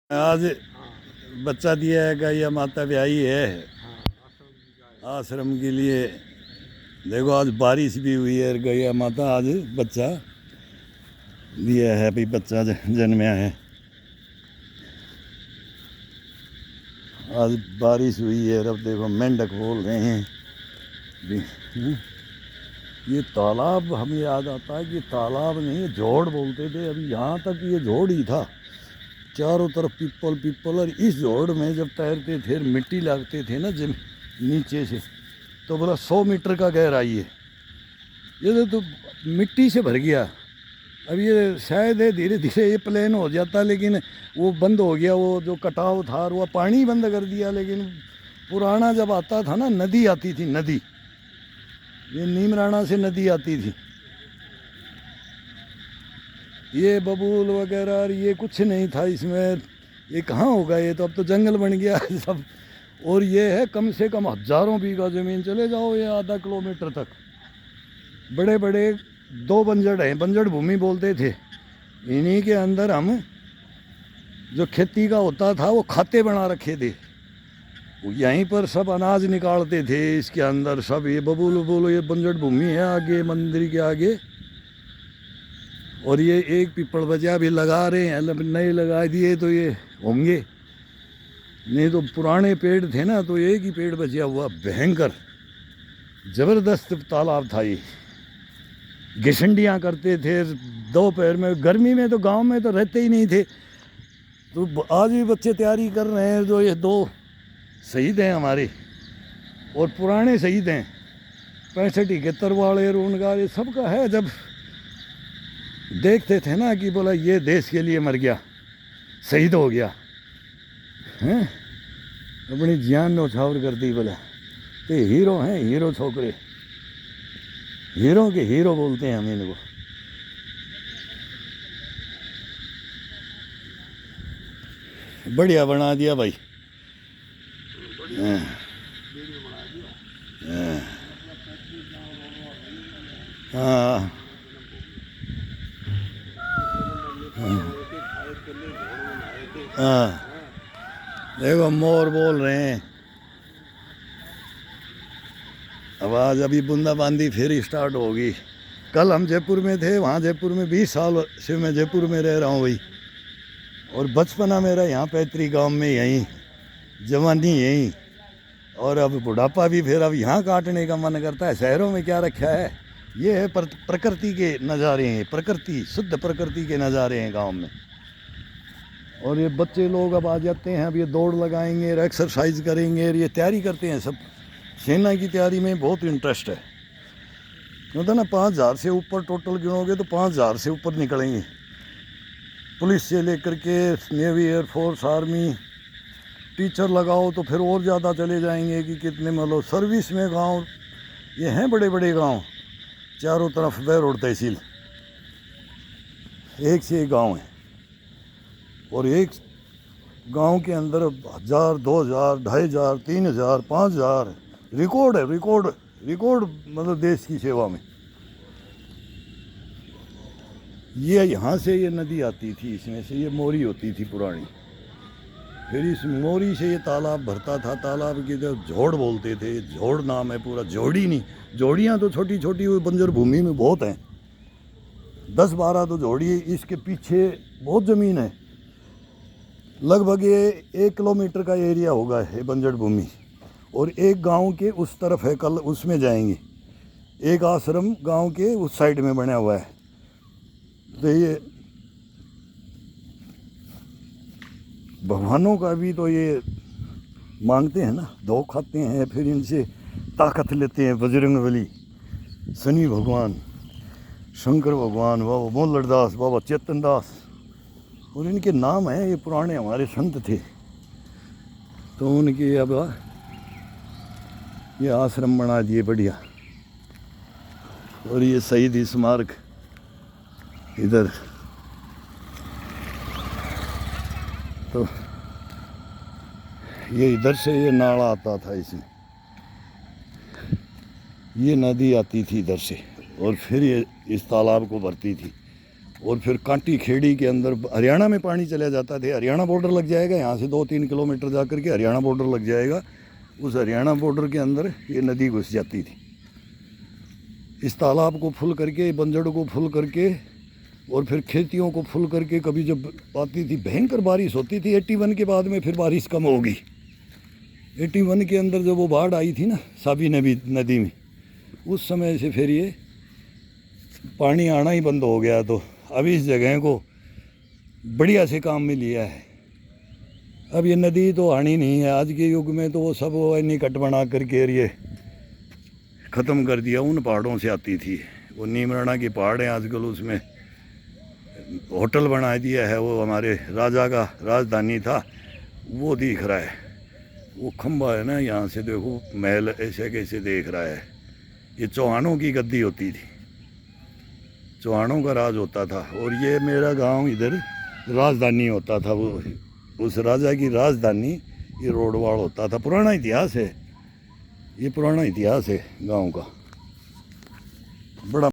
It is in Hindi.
आज बच्चा दिया है का या माता ब्याही है आश्रम के लिए। देखो आज बारिश भी हुई है गैया माता आज बच्चा दिया है, भाई बच्चा जन्मया है। आज बारिश हुई है। अब देखो मेंढक बोल रहे हैं। ये तालाब हमें याद आता है कि तालाब नहीं जोड़ बोलते थे। अभी यहाँ तक ये जोड़ ही था, चारों तरफ पीपल पीपल। और इस जोड़ में जब तैरते थे मिट्टी लागते थे ना जब नीचे से, तो बोला 100 मीटर का गहराई है। ये तो मिट्टी से भर गया। अब ये शायद है धीरे धीरे ये प्लेन हो जाता, लेकिन वो बंद हो गया। वो जो कटाव था वो पानी बंद कर दिया। लेकिन पुराना जब आता था ना, नदी आती थी, नदी ये नीमराणा से नदी आती थी। ये बबूल वगैरह ये कुछ नहीं था इसमें। ये कहाँ होगा, ये तो अब तो जंगल बन गया है सब। और ये है कम से कम हजारों बीघा ज़मीन। चले जाओ ये आधा किलोमीटर तक, बड़े बड़े 2 बंजड़ हैं, बंजड़ भूमि बोलते थे। इन्हीं के अंदर हम जो खेती का होता था वो खाते बना रखे थे। यहीं पर सब अनाज निकालते थे इसके अंदर सब। ये बबूल वबूल ये बंजड़ भूमि है आगे मंदिर के आगे। और ये एक पीपल बचा भी लगा रहे हैं, नए लगा दिए तो ये होंगे, नहीं तो पुराने पेड़ थे ना, तो एक ही पेड़ बचा हुआ। भयंकर ज़बरदस्त तालाब था ये। घिसंडियाँ करते थे दोपहर में। गर्मी में तो गांव में तो रहते ही नहीं थे। तो आज भी बच्चे तैयारी कर रहे हैं। जो ये 2 शहीद हैं हमारे, और पुराने शहीद हैं 65-71 वाले, उनका ये सबका है। जब देखते थे ना कि बोला ये देश के लिए मर गया, शहीद हो गया हैं, अपनी जान न्यौछावर कर दी। बोला तो हीरो हैं, हीरो छोकरे, हीरो के हीरो बोलते हैं हम इनको। बढ़िया बना दिया भाई। हाँ हाँ, देखो मोर बोल रहे हैं। अब आज अभी बूंदाबांदी फिर स्टार्ट होगी। कल हम जयपुर में थे, वहाँ जयपुर में 20 साल से मैं जयपुर में रह रहा हूँ भाई। और बचपना मेरा यहाँ पैतृक गांव में, यहीं जवानी यहीं। और अब बुढ़ापा भी फिर अब यहाँ काटने का मन करता है। शहरों में क्या रखा है, ये है प्रकृति के नज़ारे हैं, प्रकृति शुद्ध प्रकृति के नज़ारे हैं गांव में। और ये बच्चे लोग अब आ जाते हैं, अब ये दौड़ लगाएंगे और एक्सरसाइज करेंगे और ये तैयारी करते हैं सब। सेना की तैयारी में बहुत इंटरेस्ट है। मतलब ना 5000 से ऊपर टोटल गिनोगे तो 5000 से ऊपर निकलेंगे, पुलिस से लेकर के नेवी, एयरफोर्स, आर्मी। टीचर लगाओ तो फिर और ज़्यादा चले जाएंगे कि कितने। मतलब सर्विस में गांव ये हैं बड़े बड़े गांव, चारों तरफ बहरोड तहसील, एक से एक गांव है। और एक गांव के अंदर 1000, 2000, 2500, 3000, 5000 रिकॉर्ड है। रिकॉर्ड रिकॉर्ड मतलब देश की सेवा में। ये यहाँ से ये नदी आती थी, इसमें से ये मोरी होती थी पुरानी। फिर इस मोरी से ये तालाब भरता था। तालाब की जो झोड़ बोलते थे, झोड़ नाम है पूरा, जोड़ी नहीं। जोड़ियाँ तो छोटी छोटी हुई बंजर भूमि में बहुत हैं, 10-12 तो जोड़ी। इसके पीछे बहुत ज़मीन है, लगभग ये 1 किलोमीटर का एरिया होगा ये बंजर भूमि। और एक गांव के उस तरफ है, कल उसमें जाएंगे। एक आश्रम गांव के उस साइड में बना हुआ है। तो ये भगवानों का भी तो ये मांगते हैं ना, दो खाते हैं, फिर इनसे ताकत लेते हैं। बजरंगबली, शनि भगवान, शंकर भगवान, बाबा मोल्लरदास, बाबा चेतन दास, और इनके नाम हैं। ये पुराने हमारे संत थे, तो उनके अब ये आश्रम बना दिए बढ़िया। और ये शहीद स्मारक इधर। तो ये इधर से ये नाला आता था, इसमें ये नदी आती थी इधर से, और फिर ये इस तालाब को भरती थी। और फिर कांटी खेड़ी के अंदर हरियाणा में पानी चला जाता था। हरियाणा बॉर्डर लग जाएगा, यहाँ से 2-3 किलोमीटर जा कर के हरियाणा बॉर्डर लग जाएगा। उस हरियाणा बॉर्डर के अंदर ये नदी घुस जाती थी। इस तालाब को फुल करके, बंजड़ को फुल करके और फिर खेतियों को फुल करके, कभी जब आती थी भयंकर बारिश होती थी 81 के बाद में, फिर बारिश कम होगी। 81 के अंदर जब वो बाढ़ आई थी ना साबी नदी में, उस समय से फिर ये पानी आना ही बंद हो गया। तो अब इस जगह को बढ़िया से काम में लिया है। अब ये नदी तो आनी नहीं है आज के युग में, तो वो सब निकट बना करके ये ख़त्म कर दिया। उन पहाड़ों से आती थी, वो नीमराना की पहाड़ है आजकल, उसमें होटल बना दिया है। वो हमारे राजा का राजधानी था, वो दिख रहा है। वो खंबा है ना, यहाँ से देखो महल ऐसे कैसे देख रहा है। ये चौहानों की गद्दी होती थी, चौहानों का राज होता था। और ये मेरा गांव इधर राजधानी होता था, वो उस राजा की राजधानी ये रोडवाड़ होता था। पुराना इतिहास है, ये पुराना इतिहास है गांव का, बड़ा